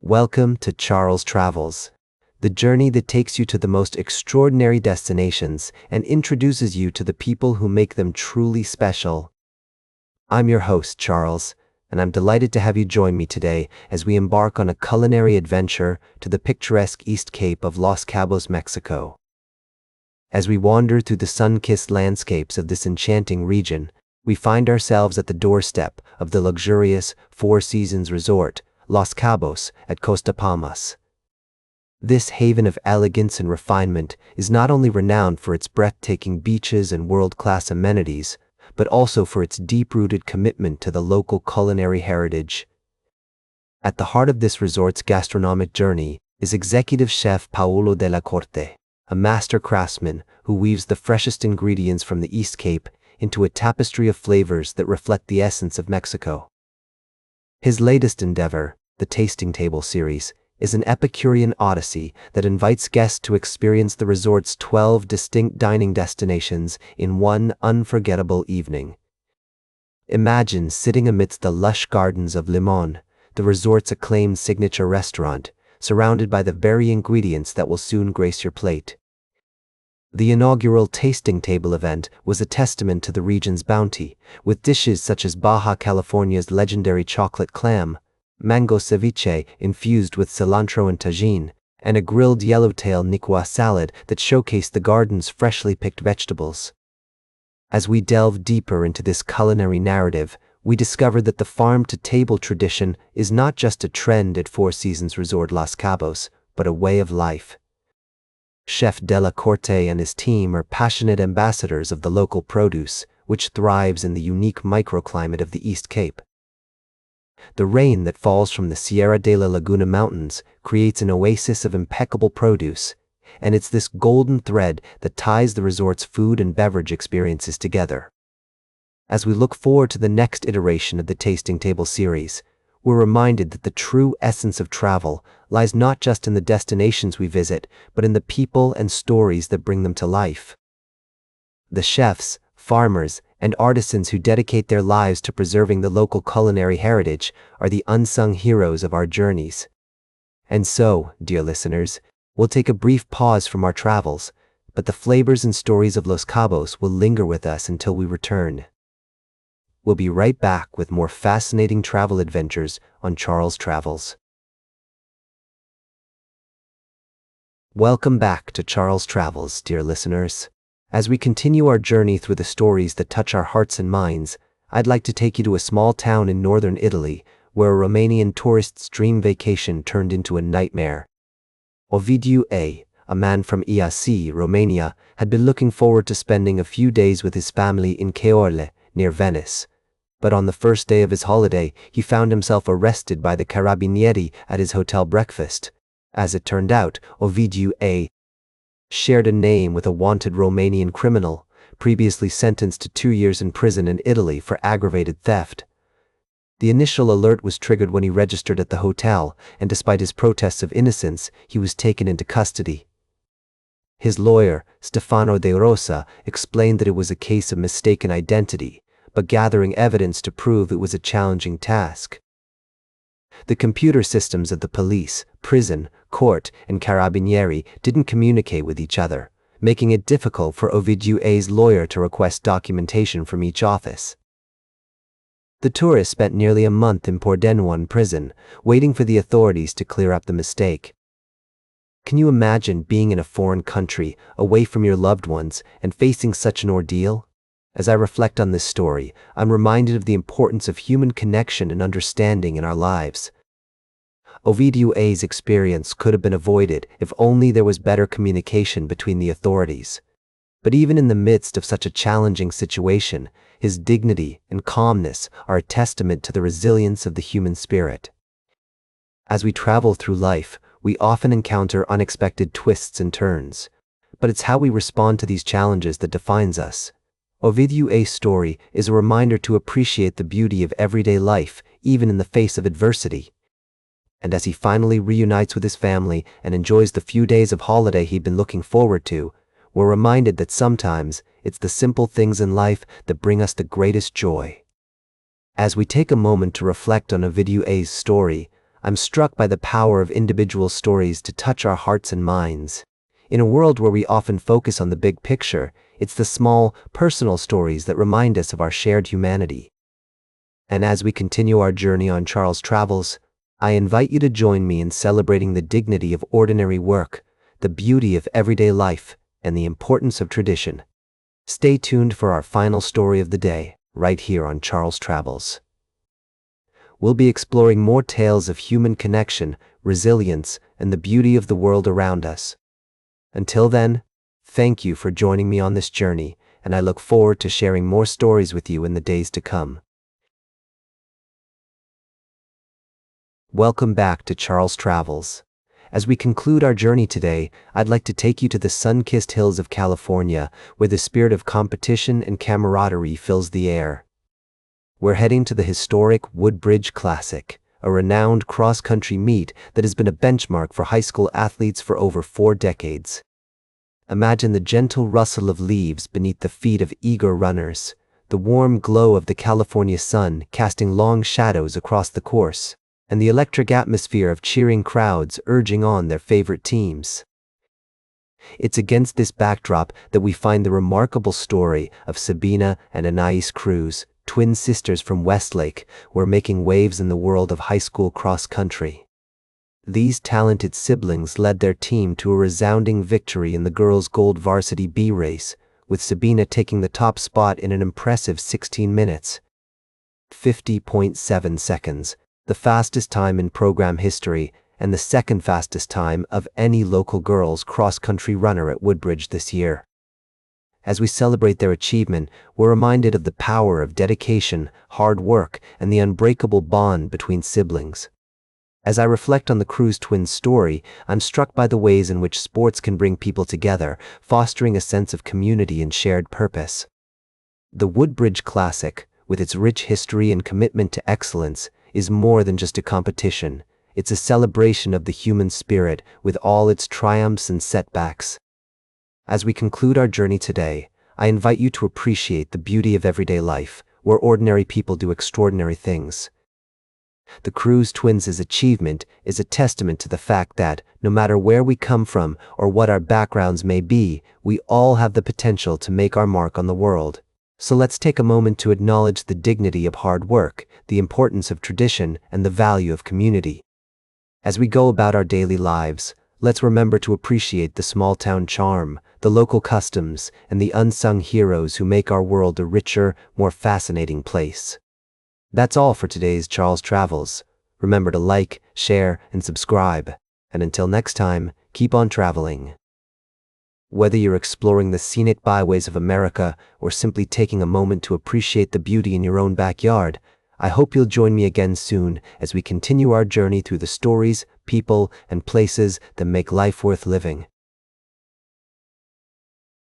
Welcome to Charles Travels, the journey that takes you to the most extraordinary destinations and introduces you to the people who make them truly special. I'm your host, Charles, and I'm delighted to have you join me today as we embark on a culinary adventure to the picturesque East Cape of Los Cabos, Mexico. As we wander through the sun-kissed landscapes of this enchanting region, we find ourselves at the doorstep of the luxurious Four Seasons Resort, Los Cabos at Costa Palmas. This haven of elegance and refinement is not only renowned for its breathtaking beaches and world-class amenities, but also for its deep-rooted commitment to the local culinary heritage. At the heart of this resort's gastronomic journey is executive chef Paulo de la Corte, a master craftsman who weaves the freshest ingredients from the East Cape into a tapestry of flavors that reflect the essence of Mexico. His latest endeavor, the Tasting Table series, is an Epicurean odyssey that invites guests to experience the resort's 12 distinct dining destinations in one unforgettable evening. Imagine sitting amidst the lush gardens of Limon, the resort's acclaimed signature restaurant, surrounded by the very ingredients that will soon grace your plate. The inaugural Tasting Table event was a testament to the region's bounty, with dishes such as Baja California's legendary chocolate clam, mango ceviche infused with cilantro and tagine, and a grilled yellowtail nicua salad that showcased the garden's freshly picked vegetables. As we delve deeper into this culinary narrative, we discover that the farm-to-table tradition is not just a trend at Four Seasons Resort Los Cabos, but a way of life. Chef de la Corte and his team are passionate ambassadors of the local produce, which thrives in the unique microclimate of the East Cape. The rain that falls from the Sierra de la Laguna Mountains creates an oasis of impeccable produce, and it's this golden thread that ties the resort's food and beverage experiences together. As we look forward to the next iteration of the Tasting Table series, we're reminded that the true essence of travel lies not just in the destinations we visit, but in the people and stories that bring them to life. The chefs, farmers, and artisans who dedicate their lives to preserving the local culinary heritage are the unsung heroes of our journeys. And so, dear listeners, we'll take a brief pause from our travels, but the flavors and stories of Los Cabos will linger with us until we return. We'll be right back with more fascinating travel adventures on Charles Travels. Welcome back to Charles Travels, dear listeners. As we continue our journey through the stories that touch our hearts and minds, I'd like to take you to a small town in northern Italy where a Romanian tourist's dream vacation turned into a nightmare. Ovidiu A., a man from Iași, Romania, had been looking forward to spending a few days with his family in Ceorle, near Venice. But on the first day of his holiday, he found himself arrested by the carabinieri at his hotel breakfast. As it turned out, Ovidiu A. shared a name with a wanted Romanian criminal, previously sentenced to 2 years in prison in Italy for aggravated theft. The initial alert was triggered when he registered at the hotel, and despite his protests of innocence, he was taken into custody. His lawyer, Stefano De Rosa, explained that it was a case of mistaken identity, but gathering evidence to prove it was a challenging task. The computer systems of the police, prison, court, and carabinieri didn't communicate with each other, making it difficult for Ovidiu A.'s lawyer to request documentation from each office. The tourist spent nearly a month in Pordenone prison, waiting for the authorities to clear up the mistake. Can you imagine being in a foreign country, away from your loved ones, and facing such an ordeal? As I reflect on this story, I'm reminded of the importance of human connection and understanding in our lives. Ovidiu A.'s experience could have been avoided if only there was better communication between the authorities. But even in the midst of such a challenging situation, his dignity and calmness are a testament to the resilience of the human spirit. As we travel through life, we often encounter unexpected twists and turns, but it's how we respond to these challenges that defines us. Ovidiu A.'s story is a reminder to appreciate the beauty of everyday life, even in the face of adversity. And as he finally reunites with his family and enjoys the few days of holiday he'd been looking forward to, we're reminded that sometimes it's the simple things in life that bring us the greatest joy. As we take a moment to reflect on Ovidiu A.'s story, I'm struck by the power of individual stories to touch our hearts and minds. In a world where we often focus on the big picture, it's the small, personal stories that remind us of our shared humanity. And as we continue our journey on Charles Travels, I invite you to join me in celebrating the dignity of ordinary work, the beauty of everyday life, and the importance of tradition. Stay tuned for our final story of the day, right here on Charles Travels. We'll be exploring more tales of human connection, resilience, and the beauty of the world around us. Until then, thank you for joining me on this journey, and I look forward to sharing more stories with you in the days to come. Welcome back to Charles Travels. As we conclude our journey today, I'd like to take you to the sun-kissed hills of California, where the spirit of competition and camaraderie fills the air. We're heading to the historic Woodbridge Classic, a renowned cross-country meet that has been a benchmark for high school athletes for over 4 decades. Imagine the gentle rustle of leaves beneath the feet of eager runners, the warm glow of the California sun casting long shadows across the course, and the electric atmosphere of cheering crowds urging on their favorite teams. It's against this backdrop that we find the remarkable story of Sabina and Anais Cruz, twin sisters from Westlake, who are making waves in the world of high school cross-country. These talented siblings led their team to a resounding victory in the girls' gold varsity B race, with Sabina taking the top spot in an impressive 16 minutes, 50.7 seconds, the fastest time in program history and the second fastest time of any local girls' cross-country runner at Woodbridge this year. As we celebrate their achievement, we're reminded of the power of dedication, hard work, and the unbreakable bond between siblings. As I reflect on the Cruz twins' story, I'm struck by the ways in which sports can bring people together, fostering a sense of community and shared purpose. The Woodbridge Classic, with its rich history and commitment to excellence, is more than just a competition. It's a celebration of the human spirit with all its triumphs and setbacks. As we conclude our journey today, I invite you to appreciate the beauty of everyday life, where ordinary people do extraordinary things. The Cruz twins' achievement is a testament to the fact that, no matter where we come from or what our backgrounds may be, we all have the potential to make our mark on the world. So let's take a moment to acknowledge the dignity of hard work, the importance of tradition, and the value of community. As we go about our daily lives, let's remember to appreciate the small-town charm, the local customs, and the unsung heroes who make our world a richer, more fascinating place. That's all for today's Charles Travels. Remember to like, share, and subscribe. And until next time, keep on traveling. Whether you're exploring the scenic byways of America or simply taking a moment to appreciate the beauty in your own backyard, I hope you'll join me again soon as we continue our journey through the stories, people, and places that make life worth living.